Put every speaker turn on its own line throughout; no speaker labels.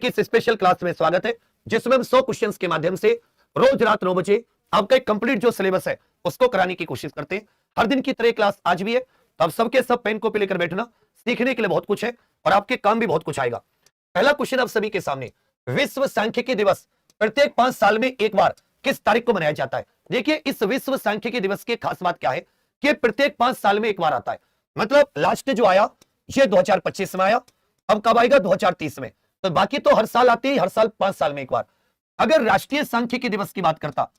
की इस special class में स्वागत है, जिसमें हम 100 क्वेश्चंस के माध्यम से रोज रात 9 बजे आपका एक कंप्लीट जो सिलेबस है उसको कराने की कोशिश करते हैं। हर दिन की तरह क्लास आज भी है, तो आप सबके सब पेन कॉपी लेकर बैठना। सीखने के लिए बहुत कुछ है और आपके काम भी बहुत कुछ आएगा। पहला क्वेश्चन आप सभी के सामने, विश्व सांख्यिकी दिवस प्रत्येक 5 साल में एक बार किस तारीख को मनाया जाता है? देखिए, इस विश्व सांख्यिकी दिवस की खास बात क्या है कि प्रत्येक 5 साल में एक बार आता है। मतलब लास्ट जो आया ये 2025 में आया, अब कब आएगा? 2030 में। तो बाकी तो हर साल आते ही, हर साल 5 साल में एक बार। अगर राष्ट्रीय सांख्यिकी दिवस की बात करता,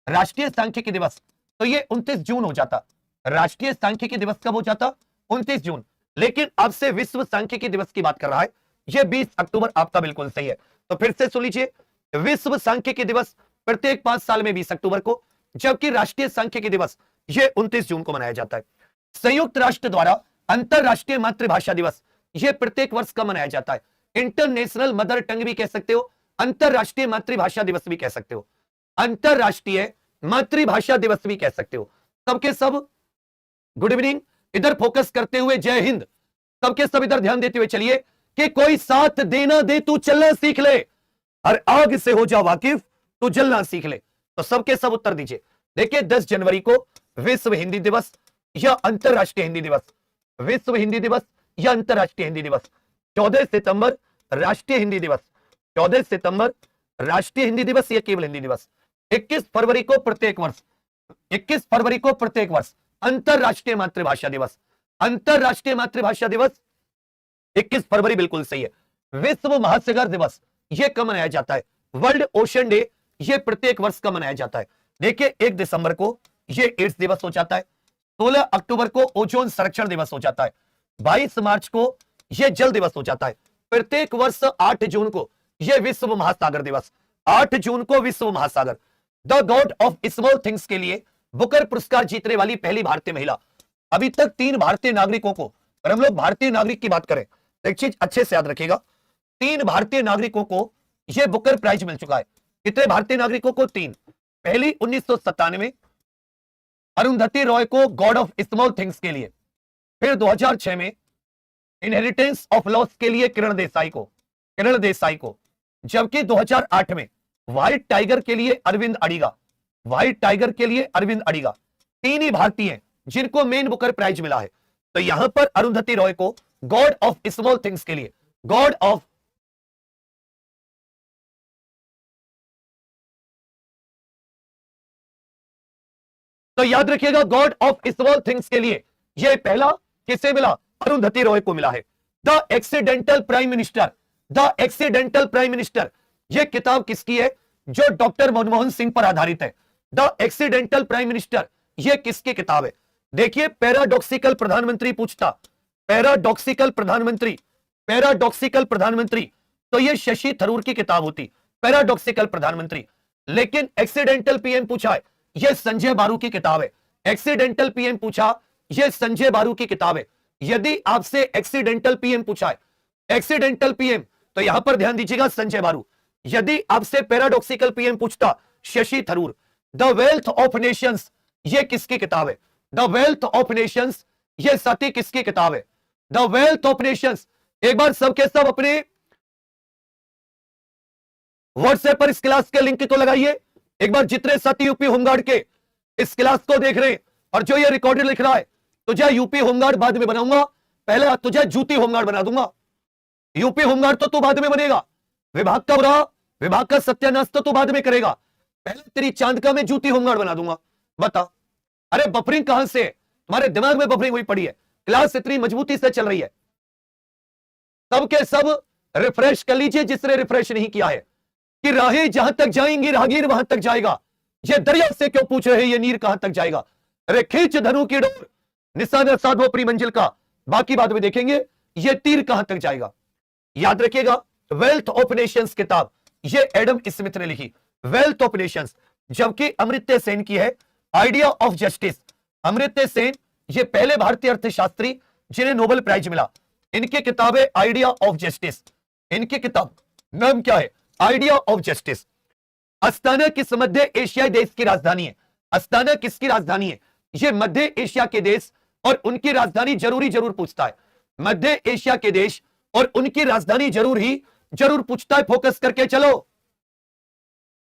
राष्ट्रीय सांख्यिकी दिवस, तो ये 29 जून हो जाता। राष्ट्रीय सांख्यिकी दिवस कब हो जाता? 29 जून। लेकिन अब से विश्व सांख्यिकी दिवस की बात कर रहा है, ये 20 अक्टूबर आपका बिल्कुल सही है। तो फिर से सुन लीजिए, विश्व सांख्यिकी दिवस प्रत्येक 5 साल में 20 अक्टूबर को, जबकि राष्ट्रीय सांख्यिकी दिवस ये 29 जून को मनाया जाता है। संयुक्त राष्ट्र द्वारा अंतरराष्ट्रीय मातृभाषा दिवस ये प्रत्येक वर्ष कब मनाया जाता है? इंटरनेशनल मदर टंग भी कह सकते हो, अंतरराष्ट्रीय मातृभाषा दिवस भी कह सकते हो, अंतरराष्ट्रीय मातृभाषा दिवस भी कह सकते हो। सबके सब गुड इवनिंग, इधर फोकस करते हुए जय हिंद। सबके सब इधर ध्यान देते हुए चलिए कि कोई साथ देना दे तू चलना सीख ले, हर आग से हो जा वाकिफ तू जलना सीख ले। तो सबके सब उत्तर दीजिए। देखिए, 10 जनवरी को विश्व हिंदी दिवस या अंतरराष्ट्रीय हिंदी दिवस, विश्व हिंदी दिवस या अंतरराष्ट्रीय हिंदी दिवस। 14 सितंबर राष्ट्रीय हिंदी दिवस, 14 सितंबर राष्ट्रीय हिंदी दिवस या केवल हिंदी दिवस। 21 फरवरी को प्रत्येक वर्ष, 21 फरवरी को प्रत्येक वर्ष अंतरराष्ट्रीय मातृभाषा दिवस, अंतरराष्ट्रीय मातृभाषा दिवस 21 फरवरी बिल्कुल सही है। विश्व महासागर दिवस यह कब मनाया जाता है? वर्ल्ड ओशन डे यह प्रत्येक वर्ष कब मनाया जाता है? देखिए, 1 दिसंबर को यह एड्स दिवस हो जाता है, 16 अक्टूबर को ओजोन संरक्षण दिवस हो जाता है, 22 मार्च को यह जल दिवस हो जाता है। प्रत्येक वर्ष 8 जून को यह विश्व महासागर दिवस, 8 जून को विश्व महासागर। The God of small things के लिए बुकर पुरस्कार जीतने वाली पहली भारतीय महिला। अभी तक 3 भारतीय नागरिकों को, और हम लोग भारतीय नागरिक की बात करें तो एक चीज अच्छे से याद रखिएगा, 3 भारतीय नागरिकों को यह बुकर प्राइज मिल चुका है। कितने भारतीय नागरिकों को? 3। पहली 1997 अरुंधति रॉय को गॉड ऑफ स्मॉल थिंग्स के लिए, फिर 2006 में इनहेरिटेंस ऑफ लॉस के लिए किरण देसाई को, जबकि 2008 में व्हाइट टाइगर के लिए अरविंद अडिगा, व्हाइट टाइगर के लिए अरविंद अडिगा। 3 ही भारतीय हैं जिनको मेन बुकर प्राइज मिला है। तो यहां पर अरुंधति रॉय को गॉड ऑफ स्मॉल थिंग्स के लिए, गॉड ऑफ, तो याद रखिएगा गॉड ऑफ स्मॉल थिंग्स के लिए यह पहला किसे मिला? अरुंधति रॉय को मिला है। The accidental prime minister, the accidental prime minister, यह किताब किसकी है? जो डॉक्टर मनमोहन सिंह पर आधारित है। द एक्सीडेंटल प्राइम मिनिस्टर यह किसकी किताब है? देखिए, पैराडॉक्सिकल प्रधानमंत्री पूछता, पैराडॉक्सिकल प्रधानमंत्री, पैराडॉक्सिकल प्रधानमंत्री, तो यह शशि थरूर की किताब होती, पैराडॉक्सिकल प्रधानमंत्री। लेकिन एक्सीडेंटल पीएम पूछा है, यह संजय बारू की किताब है। एक्सीडेंटल पीएम पूछा, यह संजय बारू की किताब है। यदि आपसे एक्सीडेंटल पीएम पूछा है, एक्सीडेंटल पीएम, तो यहां पर ध्यान दीजिएगा संजय बारू। यदि आपसे पैराडॉक्सिकल पीएम पूछता, Shashi Tharoor. The wealth of Nations यह किसकी किताब है? द वेल्थ ऑफ नेशंस यह सती किसकी किताब है? The wealth of Nations. एक बार सबके सब अपने व्हाट्सएप पर इस क्लास के लिंक को लगाइए। एक बार जितने साथी यूपी होमगार्ड के इस क्लास को देख रहे हैं और जो ये रिकॉर्डेड लिख रहा है, तुझे यूपी होमगार्ड बाद में बनाऊंगा, पहले तुझे जूती होमगार्ड बना दूंगा। यूपी होमगार्ड तो तू बाद में बनेगा, विभाग का बुरा, विभाग का सत्यानाश तो तू बाद में करेगा, पहले तेरी चांद का मैं जूती होमगार्ड बना दूंगा। बता, अरे बफरिंग कहां से? तुम्हारे दिमाग में बफरिंग हुई पड़ी है, क्लास इतनी मजबूती से चल रही है। सबके सब रिफ्रेश कर लीजिए जिसने रिफ्रेश नहीं किया है, कि राहें जहां तक जाएंगी राहगीर वहां तक जाएगा। ये दरिया से क्यों पूछ रहे, ये नीर कहां तक जाएगा? अरे खींच धनु की डोर, निशाना साधो अपनी मंजिल का, बाकी बाद में देखेंगे ये तीर कहां तक जाएगा। याद रखिएगा, वेल्थ ऑफ नेशंस किताब ये एडम स्मिथ ने लिखी, वेल्थ ऑफ नेशंस। जबकि अमर्त्य सेन की है idea of justice. Amartya Sen ये पहले भारतीय अर्थशास्त्री जिन्हें नोबेल प्राइज मिला। इनकी किताब है आइडिया ऑफ जस्टिस। इनकी किताब नाम क्या है? Idea of justice. अस्ताना किस मध्य एशियाई देश की राजधानी है? अस्ताना किसकी राजधानी है? यह मध्य एशिया के देश और उनकी राजधानी जरूर पूछता है। मध्य एशिया के देश और उनकी राजधानी जरूर ही जरूर पूछता है, फोकस करके चलो।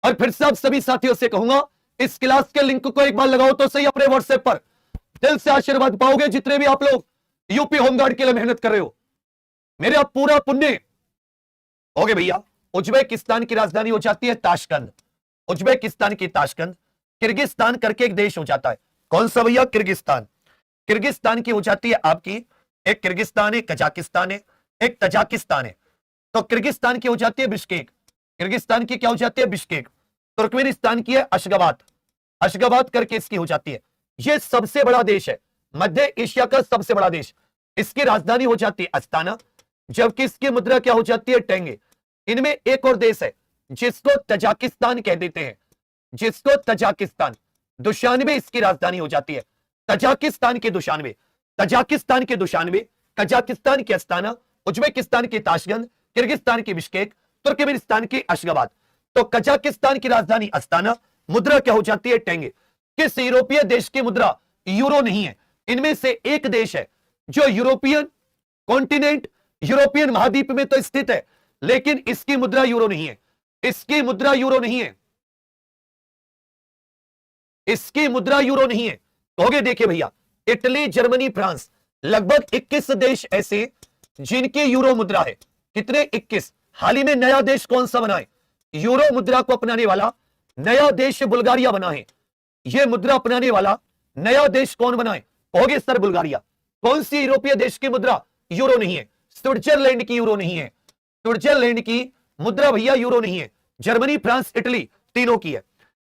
और फिर से आप सभी साथियों से कहूंगा, इस क्लास के लिंक को एक बार लगाओ तो सही अपने व्हाट्सएप पर। दिल से आशीर्वाद पाओगे जितने भी आप लोग यूपी होमगार्ड के लिए मेहनत कर रहे हो, मेरे आप पूरा पुण्य हो गए भैया। उज्बेकिस्तान की राजधानी हो जाती है ताशकंद। उज्बेकिस्तान की ताशकंद। किर्गिस्तान करके एक देश हो जाता है, कौन सा भैया? किर्गिस्तान। किर्गिस्तान की हो जाती है आपकी, एक किर्गिस्तान है, कजाकिस्तान है, एक तजाकिस्तान है। तो किर्गिस्तान की हो जाती है बिश्केक। किर्गिस्तान की क्या हो जाती है? बिश्केक। तुर्कमेनिस्तान की है अशगाबाद। अशगाबाद करके इसकी हो जाती है। यह सबसे बड़ा देश है, मध्य एशिया का सबसे बड़ा देश। इसकी राजधानी हो जाती है अस्ताना, जबकि इसकी मुद्रा क्या हो जाती है? टेंगे। इनमें एक और देश है जिसको तजाकिस्तान कह देते हैं, जिसको तजाकिस्तान। दुशानबे इसकी राजधानी हो जाती है। तजाकिस्तान के दुशानबे, तजाकिस्तान के दुशानबे, कजाकिस्तान की अस्ताना, उज्बेकिस्तान की ताशकंद, किर्गिस्तान की बिश्केक, तुर्कमेनिस्तान की अशगाबाद। तो कजाकिस्तान की राजधानी अस्ताना, मुद्रा क्या हो जाती है? टेंगे। किस यूरोपीय देश की मुद्रा यूरो नहीं है? इनमें से एक देश है जो यूरोपियन कॉन्टिनेंट, यूरोपियन महाद्वीप में तो स्थित है, लेकिन इसकी मुद्रा यूरो नहीं है। इसकी मुद्रा यूरो नहीं है। इसकी मुद्रा यूरो नहीं है। तो हो गए, देखिए भैया, इटली, जर्मनी, फ्रांस, लगभग 21 देश ऐसे जिनकी यूरो मुद्रा है। कितने? 21। हाल ही में नया देश कौन सा बना है? यूरो मुद्रा को अपनाने वाला नया देश बुल्गारिया बना है। यह मुद्रा अपनाने वाला नया देश कौन बना है? कहोगे सर बुल्गारिया। कौन सी यूरोपीय देश की मुद्रा यूरो नहीं है? स्विट्जरलैंड की यूरो नहीं है। स्विट्जरलैंड की मुद्रा भैया यूरो नहीं है। जर्मनी, फ्रांस, इटली तीनों की है।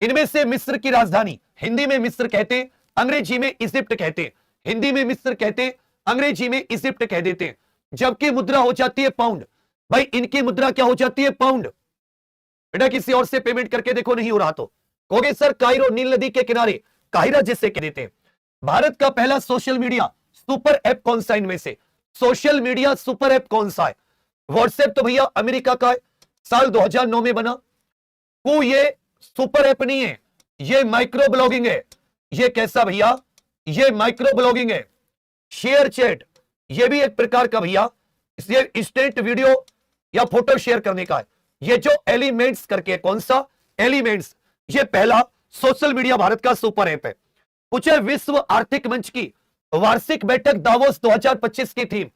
इनमें से मिस्र की राजधानी, हिंदी में मिस्र कहते हैं, अंग्रेजी में इजिप्ट कहते हैं। हिंदी में मिस्र कहते हैं, अंग्रेजी में इजिप्ट कह देते हैं। जबकि मुद्रा हो जाती है पाउंड। भाई इनकी मुद्रा क्या हो जाती है? पाउंड। बेटा किसी और से पेमेंट करके देखो, नहीं हो रहा तो कहोगे सर कायरो, नील नदी के किनारे, काहिरा जिससे कह देते हैं। भारत का पहला सोशल मीडिया सुपर ऐप कौन सा? इनमें से सोशल मीडिया सुपर ऐप कौन सा है? व्हाट्सएप तो भैया अमेरिका का है, साल 2009 में बना। को ये सुपर ऐप नहीं है, ये माइक्रो ब्लॉगिंग है। ये कैसा भैया? ये माइक्रो ब्लॉगिंग है। शेयर चैट, ये भी एक प्रकार का भैया, ये इंस्टेंट वीडियो या फोटो शेयर करने का है। ये जो एलिमेंट्स करके, कौन सा? एलिमेंट्स। ये पहला सोशल मीडिया भारत का सुपर ऐप है। पूछे विश्व आर्थिक मंच की वार्षिक बैठक दावोस 2025 की थीम।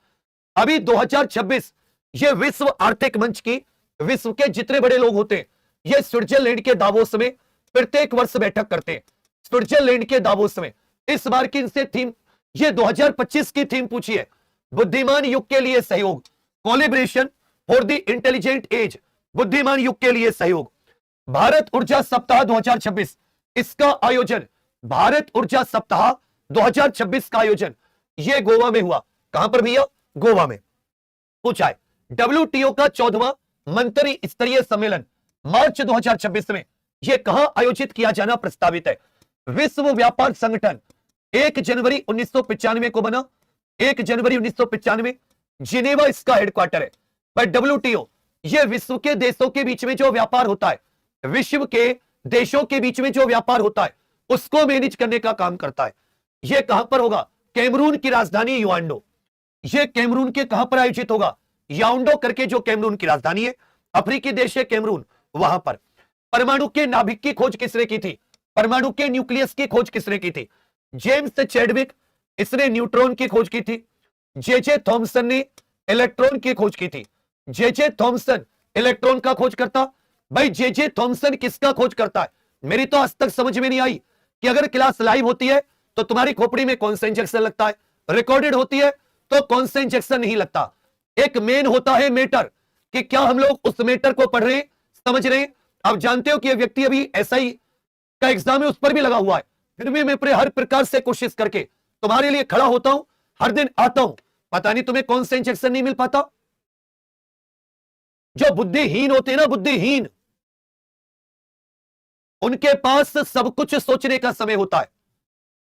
अभी 2026 ये विश्व आर्थिक मंच की, विश्व के जितने बड़े लोग होते हैं ये स्विट्जरलैंड के दावोस में प्रत्येक वर्ष बैठक करते हैं। स्विट्जरलैंड के दावोस में इस बार की इनसे थीम, ये 2025 की थीम पूछी है, बुद्धिमान युग के लिए सहयोग, collaboration for the intelligent age. बुद्धिमान युग के लिए सहयोग। भारत ऊर्जा सप्ताह 2026 इसका आयोजन, भारत ऊर्जा सप्ताह 2026 का आयोजन ये गोवा में हुआ। कहां पर भैया? गोवा में। पूछा है डब्ल्यूटीओ का 14वां मंत्री स्तरीय सम्मेलन मार्च 2026 में यह कहां आयोजित किया जाना प्रस्तावित है? विश्व व्यापार संगठन 1 जनवरी 1995 को बना। 1 जनवरी 1995 जिनेवा इसका हेडक्वार्टर है। पर डब्ल्यूटीओ यह विश्व के देशों के बीच में जो व्यापार होता है, विश्व के देशों के बीच में जो व्यापार होता है उसको मैनेज करने का काम करता है। यह कहां पर होगा? कैमरून की राजधानी युआंडो। यह कैमरून के कहां पर आयोजित होगा? याउंडो करके जो कैमरून की राजधानी है, अफ्रीकी देश है कैमरून, वहां पर। परमाणु के नाभिक की खोज किसने की थी? परमाणु के न्यूक्लियस की खोज किसने की थी? जेम्स चैडविक, इसने न्यूट्रॉन की खोज की थी। जे थॉमसन ने इलेक्ट्रॉन की खोज की थी। जे थॉमसन इलेक्ट्रॉन का खोज करता। भाई जे थॉमसन किसका खोज करता है? मेरी तो आज तक समझ में नहीं आई कि अगर क्लास लाइव होती है तो तुम्हारी खोपड़ी में कौन सा इंजेक्शन लगता है, रिकॉर्डेड होती है तो कौन सा इंजेक्शन नहीं लगता। एक मेन होता है मैटर, कि क्या हम लोग उस मैटर को पढ़ रहे हैं, समझ रहे हैं। आप जानते हो कि यह व्यक्ति अभी एसआई का एग्जाम है उस पर भी लगा हुआ है, फिर भी मैं हर प्रकार से कोशिश करके तुम्हारे लिए खड़ा होता हूं, हर दिन आता हूं। पता नहीं तुम्हें कौन सा इंजेक्शन नहीं मिल पाता। जो बुद्धिहीन होते हैं ना, बुद्धिहीन, उनके पास सब कुछ सोचने का समय होता है।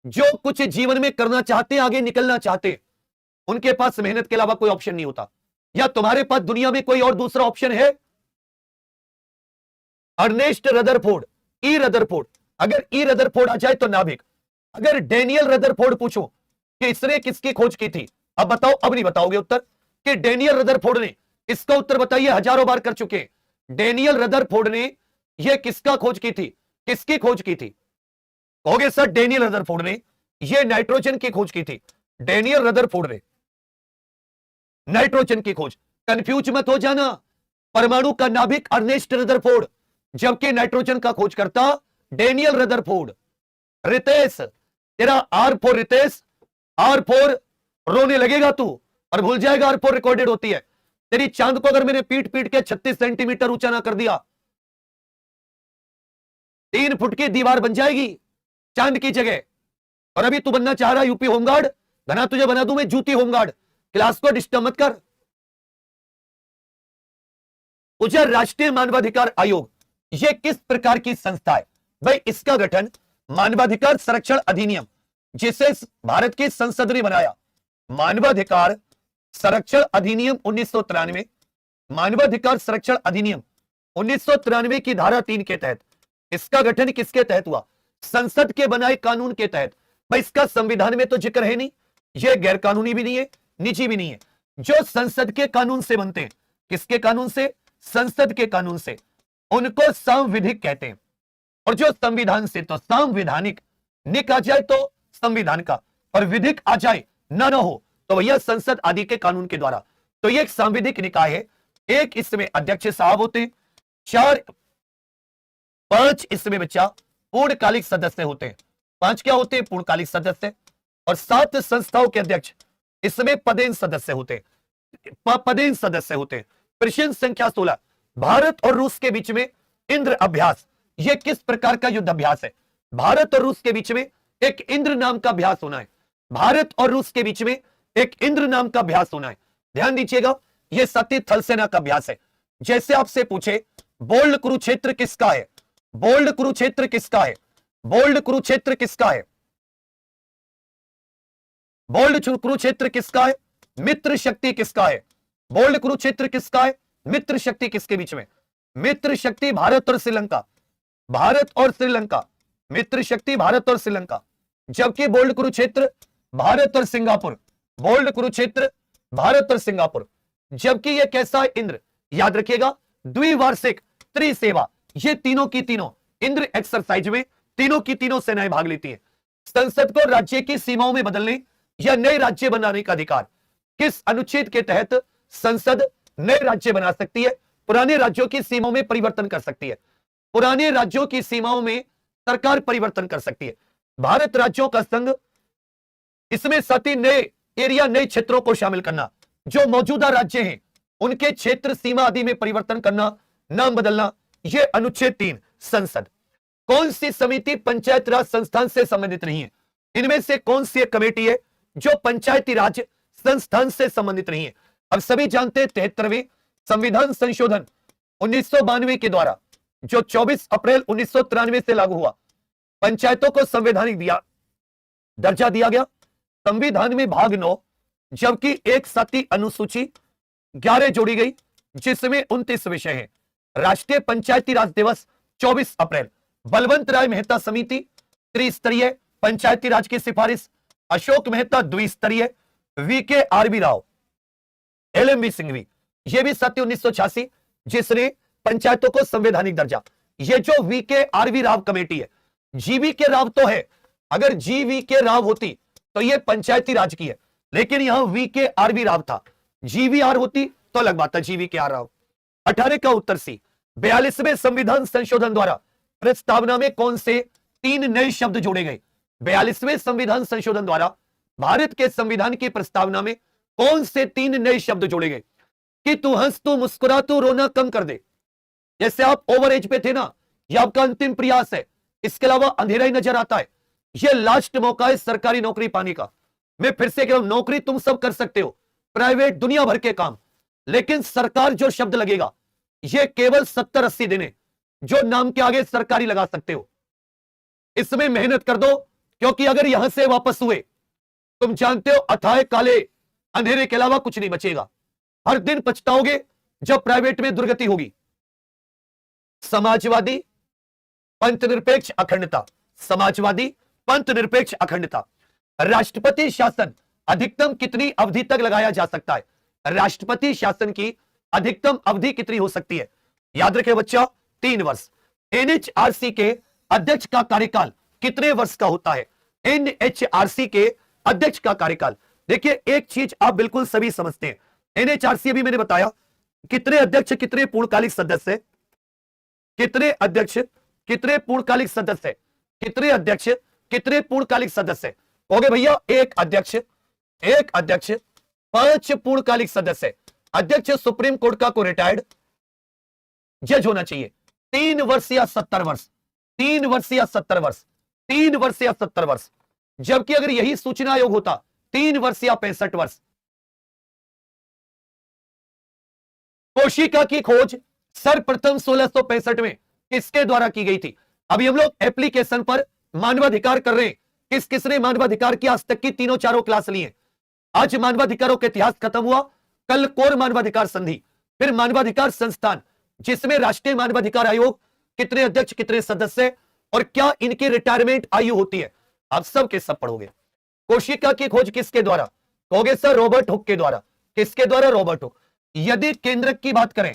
जो कुछ जीवन में करना चाहते, आगे निकलना चाहते, उनके पास मेहनत के अलावा कोई ऑप्शन नहीं होता। या तुम्हारे पास दुनिया में कोई और दूसरा ऑप्शन है? अर्नेस्ट रदरफोर्ड, ई रदरफोर्ड, अगर ई रदरफोर्ड आ जाए तो नाभिक। अगर डेनियल रदरफोर्ड पूछो कि इसने किसकी खोज की थी, अब बताओ, अब नहीं बताओगे उत्तर, कि डेनियल रदरफोर्ड ने इसका उत्तर बताइए, हजारों बार कर चुके हैं। डेनियल रदरफोर्ड ने यह किसका खोज की थी, किसकी खोज की थी? कहोगे सर डेनियल रदरफोर्ड ने यह नाइट्रोजन की खोज की थी। डेनियल रदरफोर्ड ने नाइट्रोजन की खोज। कंफ्यूज मत हो जाना, परमाणु का नाभिक अर्नेस्ट रदरफोर्ड, जबकि नाइट्रोजन का खोज करता डेनियल रदरफोर्ड। रितेश, तेरा R4 रितेश, R4 रोने लगेगा तू और भूल जाएगा R4 रिकॉर्डेड होती है। तेरी चांद को अगर मैंने पीट पीट के 36 सेंटीमीटर ऊंचा ना कर दिया, 3 फुट की दीवार बन जाएगी चांद की जगह। और अभी तू बनना चाह रहा यूपी होमगार्ड, बना तुझे बना दूं मैं जूती होमगार्ड। क्लास को डिस्टर्ब मत कर। उजर राष्ट्रीय मानवाधिकार आयोग यह किस प्रकार की संस्था है? भाई इसका गठन मानवाधिकार संरक्षण अधिनियम, जिसे भारत की संसद ने बनाया, मानवाधिकार संरक्षण अधिनियम 1993, मानवाधिकार संरक्षण अधिनियम 1993 की धारा 3 के तहत इसका गठन किसके तहत हुआ? संसद के बनाए कानून के तहत। भाई इसका संविधान में तो जिक्र है नहीं, यह गैर कानूनी भी नहीं है, निजी भी नहीं है। जो संसद के कानून से बनते हैं, किसके कानून से? संसद के कानून से, उनको संविधिक कहते हैं। और जो संविधान से, तो संवैधानिक, निक आ जाए तो संविधान का, और विधिक आ जाए ना हो तो भैया संसद आदि के कानून के द्वारा। तो ये एक सांविधिक निकाय है। एक इसमें अध्यक्ष साहब होते हैं, 5 इसमें बच्चा पूर्णकालिक सदस्य होते हैं। 5 क्या होते हैं? पूर्णकालिक सदस्य। और 7 संस्थाओं के अध्यक्ष इसमें पदेन सदस्य होते हैं, पदेन सदस्य होते हैं। प्रश्न संख्या 16, भारत और रूस के बीच में इंद्र अभ्यास, यह किस प्रकार का युद्ध अभ्यास है? भारत और रूस के बीच में एक इंद्र नाम का अभ्यास होना है। भारत और रूस के बीच में एक इंद्र नाम का अभ्यास होना है। ध्यान दीजिएगा, यह सती थल सेना का अभ्यास है। जैसे आपसे पूछे बोल्ड कुरुक्षेत्र किसका है? बोल्ड कुरुक्षेत्र किसका है? बोल्ड कुरुक्षेत्र किसका है? बोल्ड कुरुक्षेत्र किसका है? मित्र शक्ति किसका है? बोल्ड कुरुक्षेत्र किसका है? मित्र शक्ति किसके बीच में? मित्र शक्ति भारत और श्रीलंका, भारत और श्रीलंका, मित्र शक्ति भारत और श्रीलंका। जबकि बोल्ड कुरुक्षेत्र भारत और सिंगापुर, बोल्ड कुरुक्षेत्र भारत और सिंगापुर। जबकि यह कैसा है? इंद्र। याद रखिएगा, द्विवार्षिक त्रिसेवा, ये तीनों की तीनों इंद्र एक्सरसाइज में तीनों की तीनों सेनाएं भाग लेती हैं। संसद को राज्य की सीमाओं में बदलने या नए राज्य बनाने का अधिकार किस अनुच्छेद के तहत संसद नए राज्य बना सकती है? पुराने राज्यों की सीमाओं में परिवर्तन कर सकती है। पुराने राज्यों की सीमाओं में सरकार परिवर्तन कर सकती है। भारत राज्यों का संघ, इसमें साथ ही नए एरिया, नए क्षेत्रों को शामिल करना, जो मौजूदा राज्य हैं उनके क्षेत्र सीमा आदि में परिवर्तन करना, नाम बदलना, यह अनुच्छेद 3 संसद। कौन सी समिति पंचायत राज संस्थान से संबंधित नहीं है? इनमें से कौन सी एक कमेटी है जो पंचायती राज संस्थान से संबंधित नहीं है? अब सभी जानते हैं 73वें संविधान संशोधन 1992 के द्वारा, जो 24 अप्रैल 1993 से लागू हुआ, पंचायतों को संवैधानिक दर्जा दिया गया। संविधान में भाग 9, जबकि एक साथी अनुसूची 11 जोड़ी गई, जिसमें 29 विषय हैं। राष्ट्रीय पंचायती राज दिवस 24 अप्रैल, बलवंत राय मेहता समिति त्रिस्तरीय पंचायती राज की सिफारिश, अशोक मेहता द्विस्तरीय, VK RB Rao, LMB Singhvi, यह भी सत्य 1986, जिसने पंचायतों को संवैधानिक दर्जा। ये जो वीके आरबी राव कमेटी है, जीवी के राव तो है, अगर जीवी के राव होती तो यह पंचायती राज की है, लेकिन यहां वीके आरबी राव था। जीवीआर होती तो अलग बात था, जीवी के आर राव। 18 का उत्तर सी। 42वें संविधान संशोधन द्वारा प्रस्तावना में कौन से 3 नए शब्द जोड़े गए? 42वें संविधान संशोधन द्वारा भारत के संविधान की प्रस्तावना में कौन से 3 नए शब्द जोड़े गए? कि तू हंस, तू मुस्कुरा, तू रोना कम कर दे। जैसे आप ओवर एज पे थे ना, यह आपका अंतिम प्रयास है, इसके अलावा अंधेरा ही नजर आता है। यह लास्ट मौका है सरकारी नौकरी पाने का। मैं फिर से कह रहा हूं, नौकरी तुम सब कर सकते हो, प्राइवेट दुनिया भर के काम, लेकिन सरकार जो शब्द लगेगा यह केवल 70-80 दिन है जो नाम के आगे सरकारी लगा सकते हो। इसमें मेहनत कर दो, क्योंकि अगर यहां से वापस हुए, तुम जानते हो अथाह काले अंधेरे के अलावा कुछ नहीं बचेगा। हर दिन पछताओगे जब प्राइवेट में दुर्गति होगी। समाजवादी पंथ निरपेक्ष अखंडता, समाजवादी पंथ निरपेक्ष अखंडता। राष्ट्रपति शासन अधिकतम कितनी अवधि तक लगाया जा सकता है? राष्ट्रपति शासन की अधिकतम अवधि कितनी हो सकती है? याद रखे बच्चा, 3 वर्ष। एनएचआरसी के अध्यक्ष का कार्यकाल कितने वर्ष का होता है? एनएचआरसी के अध्यक्ष का कार्यकाल, देखिए एक चीज आप बिल्कुल सभी समझते हैं, एनएचआरसी अभी मैंने बताया कितने अध्यक्ष कितने पूर्णकालिक सदस्य, कितने अध्यक्ष कितने पूर्णकालिक सदस्य, कितने अध्यक्ष कितने पूर्णकालिक सदस्य? कहोगे भैया एक अध्यक्ष 5 पूर्णकालिक सदस्य। अध्यक्ष सुप्रीम कोर्ट का को रिटायर्ड जज होना चाहिए। 3 वर्ष या 70 वर्ष, 3 वर्ष या 70 वर्ष, 3 वर्ष या 70 वर्ष। जबकि अगर यही सूचना आयोग होता 3 वर्ष या 65 वर्ष। कोशिका की खोज सर्वप्रथम 1665 में किसके द्वारा की गई थी? अभी हम लोग एप्लीकेशन पर मानवाधिकार कर रहे हैं, किस किसने मानवाधिकार की आज तक की तीनों चारों क्लास ली है। आज मानवाधिकारों का इतिहास खत्म हुआ, कल कोर मानवाधिकार संधि, फिर मानवाधिकार संस्थान जिसमें राष्ट्रीय मानवाधिकार आयोग कितने अध्यक्ष कितने सदस्य और क्या इनकी रिटायरमेंट आयु होती है, आप सब के सब पढ़ोगे। कोशिका की खोज किसके द्वारा? कहोगे सर रॉबर्ट हुक के द्वारा। किसके द्वारा? Robert Hooke. यदि केंद्रक की बात करें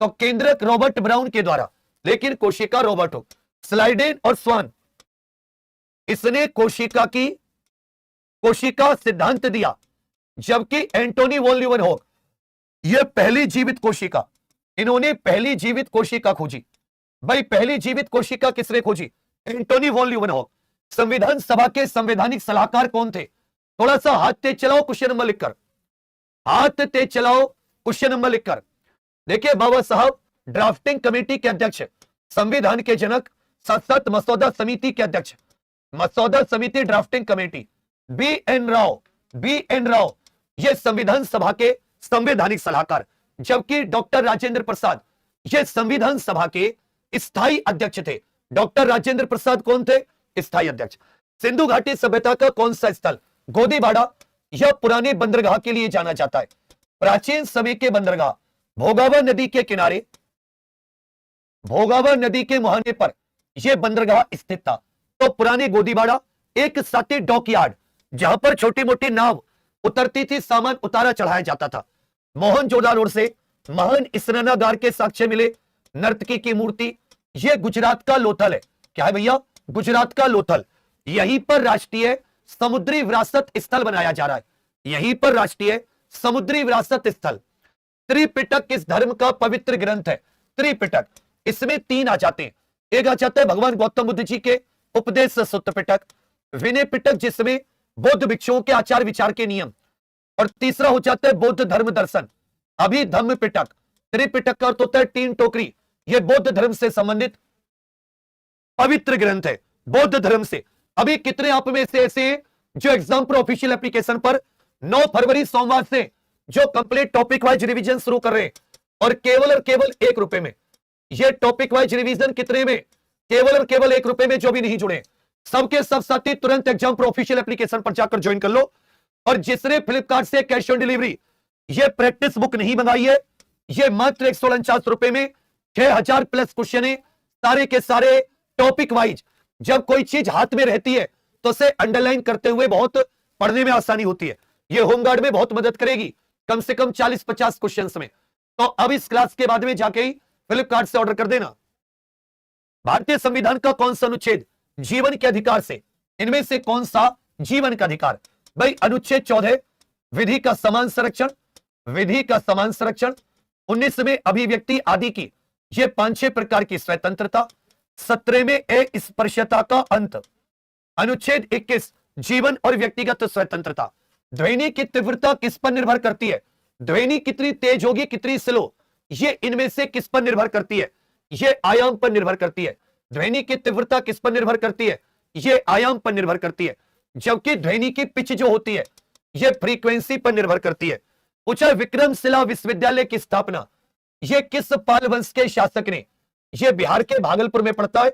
तो केंद्रक रॉबर्ट ब्राउन के द्वारा, लेकिन कोशिका रॉबर्ट हुक। स्लाइडेन और स्वान, इसने कोशिका सिद्धांत दिया, जबकि एंटोनी वॉन ल्यूवेनहॉक यह पहली जीवित कोशिका, इन्होंने पहली जीवित कोशिका खोजी। भाई पहली जीवित कोशिका किसने खोजी? Antony von Leeuwenhoek. संविधान सभा के संवैधानिक सलाहकार कौन थे? थोड़ा सा हाथ तेज चलाओ, क्वेश्चन नंबर लिखकर, हाथ तेज चलाओ, क्वेश्चन नंबर लिखकर। देखिए बाबा साहब ड्राफ्टिंग कमेटी के अध्यक्ष, संविधान के जनक, साथ साथ मसौदा समिति के अध्यक्ष, मसौदा समिति ड्राफ्टिंग कमेटी बी.एन. राव, ये संविधान सभा के संवैधानिक सलाहकार। जबकि डॉक्टर राजेंद्र प्रसाद ये संविधान सभा के स्थायी अध्यक्ष थे। डॉक्टर राजेंद्र प्रसाद कौन थे? स्थायी अध्यक्ष। सिंधु घाटी सभ्यता का कौन सा स्थल? गोदीबाड़ा, यह पुराने बंदरगाह के लिए जाना जाता है। प्राचीन समय के बंदरगाह भोगावा नदी के किनारे, भोगावा नदी के मुहाने पर यह बंदरगाह स्थित था। तो पुराने गोदीबाड़ा एक साथी डॉकयार्ड, जहां पर छोटी मोटी नाव उतरती थी, सामान उतारा चढ़ाया जाता था। मोहनजोदड़ो रोड से महान स्नानागार के साक्ष्य मिले, नर्तकी की मूर्ति, यह गुजरात का लोथल है। क्या है भैया? गुजरात का लोथल। यहीं पर राष्ट्रीय समुद्री विरासत स्थल बनाया जा रहा है, यहीं पर राष्ट्रीय समुद्री विरासत स्थल। त्रिपिटक किस धर्म का पवित्र ग्रंथ है? त्रिपिटक, इसमें 3 आ जाते हैं। एक आ जाता है भगवान गौतम बुद्ध जी के उपदेश सुत्त पिटक, विनय पिटक जिसमें बौद्ध भिक्षुओं के आचार विचार के नियम, और तीसरा हो जाता है बौद्ध धर्म दर्शन, अभिधम्म पिटक। त्रिपिटक का अर्थ होता है 3 टोकरी, यह बौद्ध धर्म से संबंधित पवित्र ग्रंथ है, बौद्ध धर्म से। अभी कितने आप में से ऐसे जो एग्जाम पर ऑफिशियल एप्लीकेशन पर 9 फरवरी सोमवार से जो कंप्लीट टॉपिक वाइज रिवीजन शुरू कर रहे हैं, और केवल 1 रुपए में, यह टॉपिक वाइज रिवीजन कितने में? केवल 1 रुपए में। जो भी नहीं जुड़े सबके सब साथी तुरंत एग्जाम पर ऑफिशियल एप्लीकेशन पर जाकर ज्वाइन कर लो। और जिसने फ्लिपकार्ट से कैश ऑन डिलीवरी ये प्रैक्टिस बुक नहीं मंगाई है, ये मात्र 149 रुपए में 6000 प्लस क्वेश्चन है, सारे के सारे टॉपिक वाइज। जब कोई चीज हाथ में रहती है तो उसे अंडरलाइन करते हुए बहुत पढ़ने में आसानी होती है। ये होमगार्ड में बहुत मदद करेगी, कम से कम 40-50 क्वेश्चंस में। तो अब इस क्लास के बाद में जाके ही फ्लिपकार्ट से ऑर्डर कर देना। भारतीय संविधान का कौन सा अनुच्छेद जीवन के अधिकार से, इनमें से कौन सा जीवन का अधिकार? भाई अनुच्छेद 14 विधि का समान संरक्षण, विधि का समान संरक्षण। 19 में अभिव्यक्ति आदि की ये 5-6 प्रकार की स्वतंत्रता। 17 में अस्पृश्यता का अंत। अनुच्छेद 21 जीवन और व्यक्तिगत स्वतंत्रता। ध्वनि की तीव्रता किस पर निर्भर करती है? ध्वनि कितनी तेज होगी कितनी स्लो, ये इनमें से किस पर निर्भर करती है? ये आयाम पर निर्भर करती है। ध्वनि की तीव्रता किस पर निर्भर करती है? ये आयाम पर निर्भर करती है। जबकि ध्वनि की पिच जो होती है ये फ्रीक्वेंसी पर निर्भर करती है। पूछा विक्रमशिला विश्वविद्यालय की स्थापना ये किस पाल वंश के शासक ने? ये बिहार के भागलपुर में पड़ता है।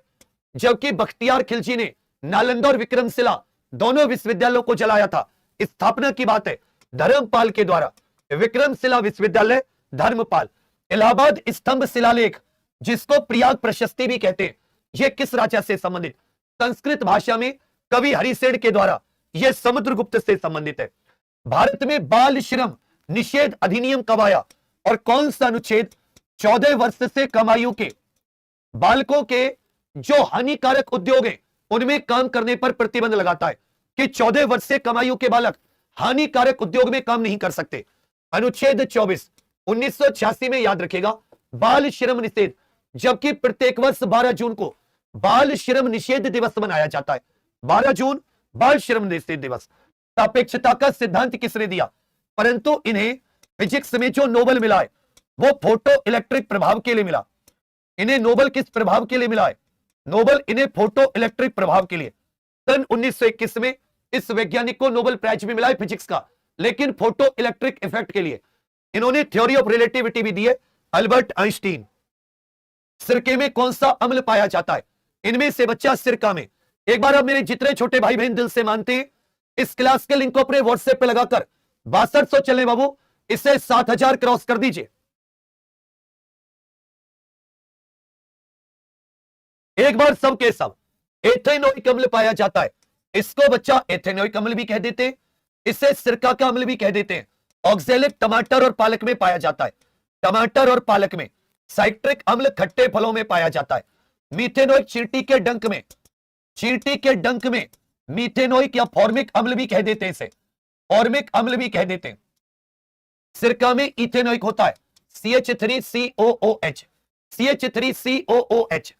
जबकि बख्तियार खिलजी ने नालंदा और विक्रमशिला दोनों विश्वविद्यालयों को जलाया था। स्थापना की बात है धर्मपाल के द्वारा। विक्रमशिला विश्वविद्यालय धर्मपाल। इलाहाबाद स्तंभ शिलालेख जिसको प्रयाग प्रशस्ति भी कहते हैं, यह किस राजा से संबंधित? संस्कृत भाषा में कवि हरिसेन के द्वारा यह समुद्रगुप्त से संबंधित है। भारत में बाल श्रम निषेध अधिनियम कब आया? और कौन सा अनुच्छेद 14 वर्ष से कम आयु के बालकों के जो हानिकारक उद्योग है उनमें काम करने पर प्रतिबंध लगाता है कि 14 वर्ष से कम आयु के बालक हानिकारक उद्योग में काम नहीं कर सकते। अनुच्छेद 24 1986 में, याद रखेगा, बाल श्रम निषेध, जबकि प्रत्येक वर्ष 12 जून को बाल श्रम निषेध दिवस मनाया जाता है। 12 जून बाल श्रम निषेध दिवस। सापेक्षता का सिद्धांत किसने दिया? परंतु इन्हें फिजिक्स में जो नोबेल मिला है वो फोटो इलेक्ट्रिक प्रभाव के लिए मिला। इन्हें नोबेल किस प्रभाव के लिए मिला है? नोबेल इन्हें फोटो इलेक्ट्रिक प्रभाव के लिए। सन 1921 में इस वैज्ञानिक को नोबेल प्राइज भी मिला है फिजिक्स का, लेकिन फोटो इलेक्ट्रिक इफेक्ट के लिए। इन्होंने थ्योरी ऑफ रिलेटिविटी भी दी है, अल्बर्ट आइंस्टीन। सिरके में कौन सा अम्ल पाया जाता है? इनमें से बच्चा सिरका में। एक बार अब मेरे जितने छोटे भाई बहन दिल से मानते हैं, इस क्लास के लिंक को अपने व्हाट्सएप पे लगाकर 6200 चले बाबू, इसे 7000 क्रॉस कर दीजिए। एक बार सब के सब एथेनोइक अम्ल पाया जाता है। इसको बच्चा एथेनोइक अम्ल भी कह देते हैं, इसे सिरका का अम्ल भी कह देते हैं। ऑक्जेलिक टमाटर और पालक में पाया जाता है। टमाटर और पालक में। साइट्रिक अम्ल खट्टे फलों में पाया जाता है। मीथेनोइक चींटी के डंक में, चींटी के डंक में मीथेनोइक या फॉर्मिक अम्ल भी कह देते हैं, इसे फॉर्मिक अम्ल भी कह देते हैं। सिरका में इथेनोइक होता है, CH3COOH, CH3COOH,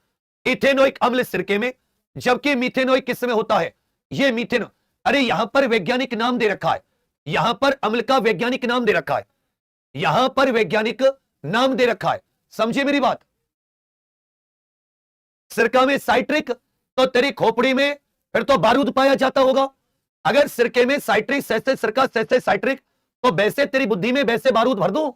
इथेनोइक अम्ल सिरके में। जबकि मीथेनोइक किस में होता है? ये मीथेनो, अरे यहां पर वैज्ञानिक नाम दे रखा है, यहां पर अम्ल का वैज्ञानिक नाम दे रखा है, यहां पर वैज्ञानिक नाम दे रखा है, समझे मेरी बात? सिरका में साइट्रिक, तो तेरी खोपड़ी में फिर तो बारूद पाया जाता होगा। अगर सिरके में साइट्रिक सैसे सिरका सैसे साइट्रिक, तो वैसे तेरी बुद्धि में वैसे बारूद भर दूं।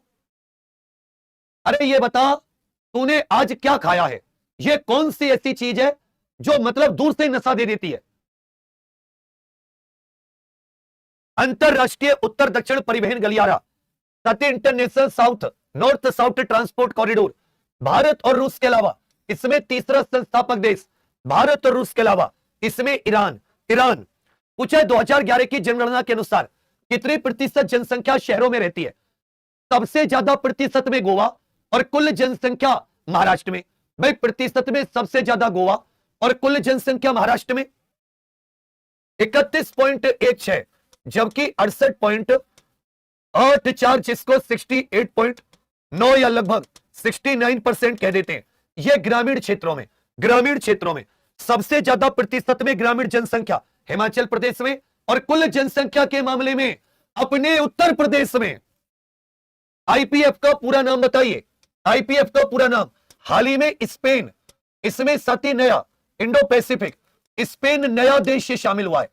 अरे ये बता, तूने आज क्या खाया है? ये कौन सी ऐसी चीज है जो मतलब दूर से नशा दे देती है? अंतरराष्ट्रीय उत्तर दक्षिण परिवहन गलियारा, सती international south north south transport corridor, Bharat और रूस के अलावा इसमें तीसरा संस्थापक देश भारत और रूस के अलावा इसमें ईरान। ईरान पूछा 2011 की जनगणना के अनुसार कितने प्रतिशत जनसंख्या शहरों में रहती है? सबसे ज्यादा प्रतिशत में गोवा और कुल जनसंख्या महाराष्ट्र में। भाई प्रतिशत में सबसे ज्यादा गोवा और कुल जनसंख्या महाराष्ट्र में 31.16, जबकि 68.84, जिसको 68.9 या लगभग 69% कह देते हैं। यह ग्रामीण क्षेत्रों में, ग्रामीण क्षेत्रों में सबसे ज्यादा प्रतिशत में ग्रामीण जनसंख्या हिमाचल प्रदेश में, और कुल जनसंख्या के मामले में अपने उत्तर प्रदेश में। आईपीएफ का पूरा नाम बताइए, आईपीएफ का पूरा नाम। हाल ही में स्पेन, इसमें साथ ही नया इंडो पैसिफिक, स्पेन नया देश शामिल हुआ है।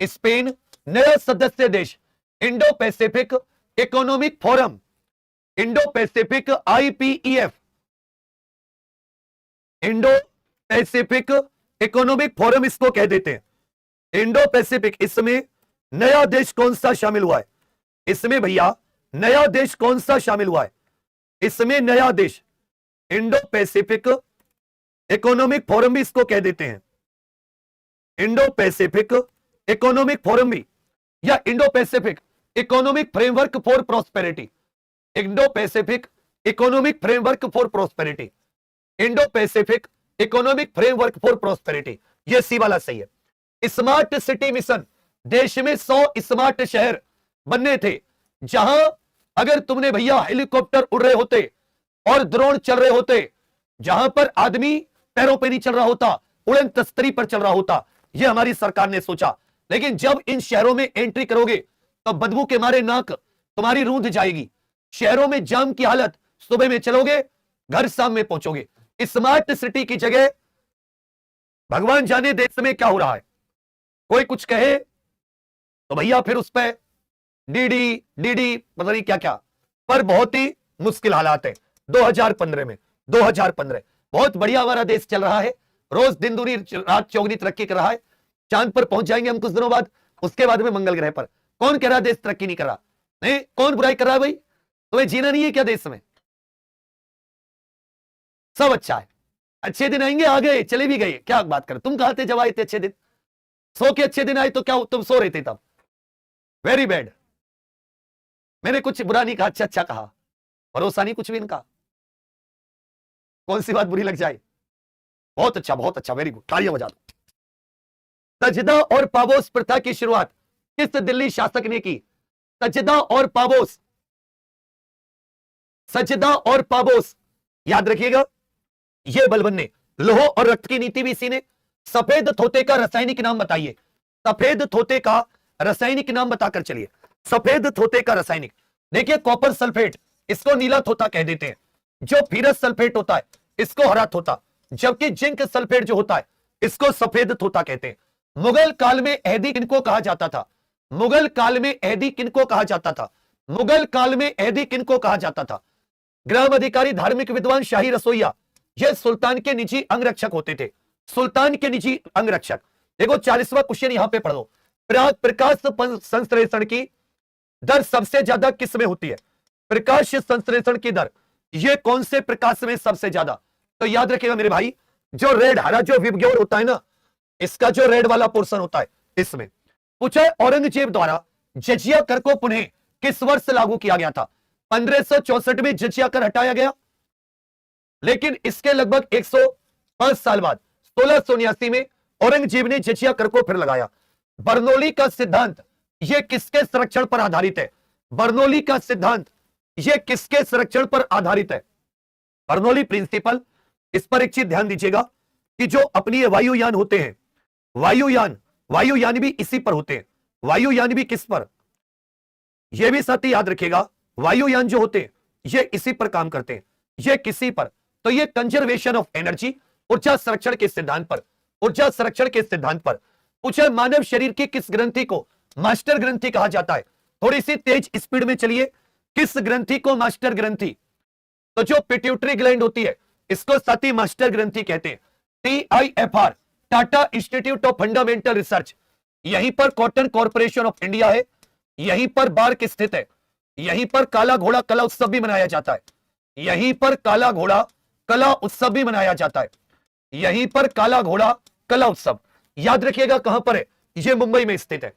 स्पेन नया सदस्य देश Indo Pacific economic forum, Indo Pacific IPEF, Indo Pacific economic forum इसको कह देते हैं, इंडो पैसिफिक। इसमें नया देश कौन सा शामिल हुआ है? इसमें भैया नया देश कौन सा शामिल हुआ है? इसमें नया देश इंडो पैसिफिक इकोनॉमिक फोरम भी इसको कह देते हैं, इंडो पैसिफिक इकोनॉमिक फोरम भी, या Indo Pacific economic framework for prosperity, Indo Pacific economic framework for prosperity, Indo Pacific economic framework for prosperity. यह सी वाला सही है। स्मार्ट सिटी मिशन, देश में 100 स्मार्ट शहर बनने थे, जहां अगर तुमने भैया हेलीकॉप्टर उड़ रहे होते और ड्रोन चल रहे होते, जहां पर आदमी पैरों पे नहीं चल रहा होता, उड़न तस्तरी पर चल रहा होता। यह हमारी सरकार ने सोचा। लेकिन जब इन शहरों में एंट्री करोगे तो बदबू के मारे नाक तुम्हारी रूंध जाएगी। शहरों में जाम की हालत, सुबह में चलोगे घर शाम में पहुंचोगे। स्मार्ट सिटी की जगह भगवान जाने देश में क्या हो रहा है। कोई कुछ कहे तो भैया फिर उस पर डीडी पता नहीं क्या क्या, पर बहुत ही मुश्किल हालात है। 2015 में 2015 बहुत बढ़िया हमारा देश चल रहा है, रोज दिन दूनी रात चौगनी तरक्की कर रहा है। चांद पर पहुंच जाएंगे हम कुछ दिनों बाद, उसके बाद में मंगल ग्रह पर। कौन कह रहा है देश तरक्की नहीं कर रहा? नहीं, कौन बुराई कर रहा है? भाई तुम्हें जीना नहीं है क्या देश में? सब अच्छा है, अच्छे दिन आएंगे, आ गए चले भी गए, क्या बात कर। तुम कहा थे जब आए थे अच्छे दिन? सो के अच्छे दिन आए तो क्या तुम सो रहे थे तब? Very bad. मैंने कुछ बुरा नहीं कहा, अच्छा अच्छा कहा। भरोसा नहीं कुछ भी इनका। कौन सी बात बुरी लग जाए? बहुत अच्छा, वेरी गुड, तालियां बजा दो। सजदा और पाबोस प्रथा की शुरुआत किस दिल्ली शासक ने की? सजदा और पाबोस, सजदा और पाबोस, याद रखिएगा। ये बलबन ने। लोह और रक्त की नीति भी इसी ने। सफेद थोते का रासायनिक नाम बताइए। सफेद थोते का रासायनिक नाम बताकर चलिए। सफेद थोते का रासायनिक, देखिए कॉपर सल्फेट, इसको नीला थोता कह देते हैं। जो फीरस सल्फेट होता है इसको हरा थोता, जबकि जिंक सल्फेट जो होता है इसको सफेद थोता कहते हैं। मुगल काल में एहदी किनको कहा जाता था? मुगल काल में एहदी किनको कहा जाता था? मुगल काल में एहदी किनको कहा जाता था? ग्राम अधिकारी, धार्मिक विद्वान, शाही रसोईया, ये सुल्तान के निजी अंगरक्षक होते थे। सुल्तान के निजी अंगरक्षक। देखो 40वां क्वेश्चन यहां पे पढ़ो। प्रकाश संश्लेषण की दर सबसे ज्यादा किस में होती है? प्रकाश संश्लेषण की दर ये कौन से प्रकाश में सबसे ज्यादा? तो याद रखिएगा मेरे भाई, जो रेड हरा जो विबग्योर होता है ना, इसका जो रेड वाला पोर्शन होता है इसमें। पूछा है औरंगजेब द्वारा जजिया कर को पुनः किस वर्ष लागू किया गया था? 1564 में जजिया कर हटाया गया, लेकिन इसके लगभग 105 साल बाद 1679 में औरंगजेब ने जजिया कर को फिर लगाया। बर्नौली का सिद्धांत यह किसके संरक्षण पर आधारित है? बर्नौली का सिद्धांत यह किसके संरक्षण पर आधारित है? Bernoulli principle. इस पर एक चीज ध्यान दीजिएगा कि जो अपनी वायुयान होते हैं, वायुयान भी इसी पर होते हैं। वायुयान भी किस पर? यह भी साथ ही याद रखिएगा, वायुयान जो होते हैं ये इसी पर काम करते हैं, ये किसी पर। तो ये कंजर्वेशन ऑफ एनर्जी, ऊर्जा संरक्षण के सिद्धांत पर, ऊर्जा संरक्षण के सिद्धांत पर। पूछा मानव शरीर की किस ग्रंथि को मास्टर ग्रंथि कहा जाता है? थोड़ी सी तेज स्पीड में चलिए। किस ग्रंथि को मास्टर ग्रंथि? तो जो पिट्यूटरी ग्लैंड होती है इसको साथ ही मास्टर ग्रंथि कहते हैं। TIFR, Tata institute of fundamental research, यहीं पर कॉटन कॉर्पोरेशन ऑफ इंडिया है, यहीं पर बार्क स्थित है, यहीं पर काला घोड़ा कला उत्सव भी मनाया जाता है, यहीं पर काला घोड़ा कला उत्सव भी मनाया जाता है, यहीं पर काला घोड़ा कला उत्सव। याद रखिएगा कहां पर है? यह मुंबई में स्थित है।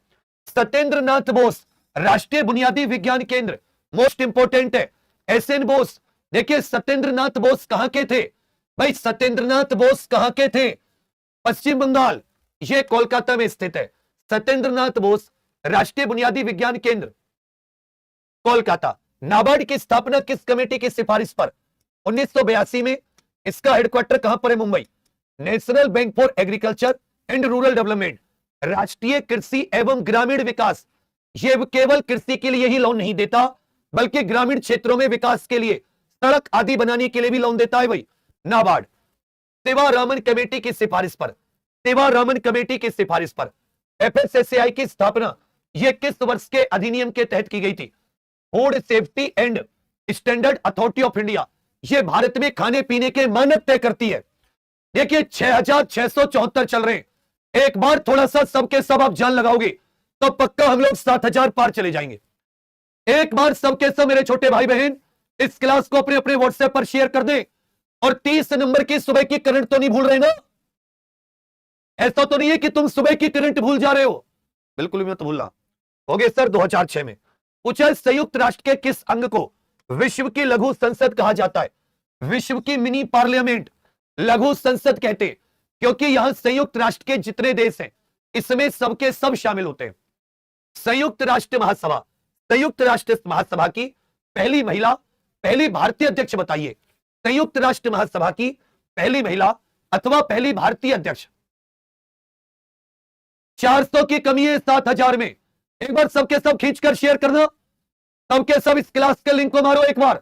सत्येंद्र नाथ बोस राष्ट्रीय बुनियादी विज्ञान केंद्र, मोस्ट इंपोर्टेंट है। SN बोस, देखिए सत्येंद्र नाथ बोस कहां के थे भाई? सत्येंद्र नाथ बोस कहां के थे? पश्चिम बंगाल, यह कोलकाता में स्थित है। सत्येंद्र नाथ बोस राष्ट्रीय बुनियादी विज्ञान केंद्र, कोलकाता। नाबार्ड की स्थापना किस कमेटी की सिफारिश पर? 1982 में। इसका हेडक्वार्टर कहां पर है? Mumbai. National bank for agriculture and rural development, राष्ट्रीय कृषि एवं ग्रामीण विकास, यह केवल कृषि के लिए ही लोन नहीं देता बल्कि ग्रामीण क्षेत्रों में विकास के लिए, सड़क आदि बनाने के लिए भी लोन देता है भाई नाबार्ड। सेवारामन कमेटी की सिफारिश पर, सेवारामन कमेटी की सिफारिश पर FSSAI की स्थापना यह किस वर्ष के अधिनियम के तहत की गई थी? Food safety and standard authority of India, यह भारत में खाने पीने के मानक तय करती है। देखिए 6674 चल रहे हैं, एक बार थोड़ा सा सबके सब आप जान लगाओगे तो पक्का हम लोग 7000 पार चले जाएंगे। एक बार सबके सब मेरे छोटे भाई बहन इस क्लास को अपने अपने व्हाट्सएप पर शेयर कर दें। और 30 नंबर की सुबह की करंट तो नहीं भूल रहे ना? ऐसा तो नहीं है कि तुम सुबह की करंट भूल जा रहे हो? बिल्कुल भी मत भूलना। हो गए सर 2006 में। पूछा संयुक्त राष्ट्र के किस अंग को विश्व की लघु संसद कहा जाता है? विश्व की मिनी पार्लियामेंट लघु संसद कहते हैं, क्योंकि यहां संयुक्त राष्ट्र के जितने देश हैं इसमें सबके सब शामिल होते हैं। संयुक्त राष्ट्र महासभा, संयुक्त राष्ट्र महासभा की पहली महिला, पहली भारतीय अध्यक्ष बताइए। संयुक्त राष्ट्र महासभा की पहली महिला अथवा पहली भारतीय अध्यक्ष। 400 की कमी है 7000 में। एक बार सबके सब खींचकर शेयर करना, सबके सब इस क्लास के लिंक को मारो एक बार।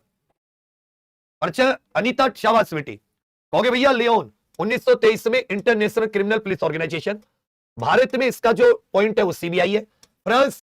अच्छा अनीता शाबाश बेटी। कहोगे भैया लियोन 1923 में international criminal police organization, Bharat में इसका जो पॉइंट है वो CBI है। फ्रांस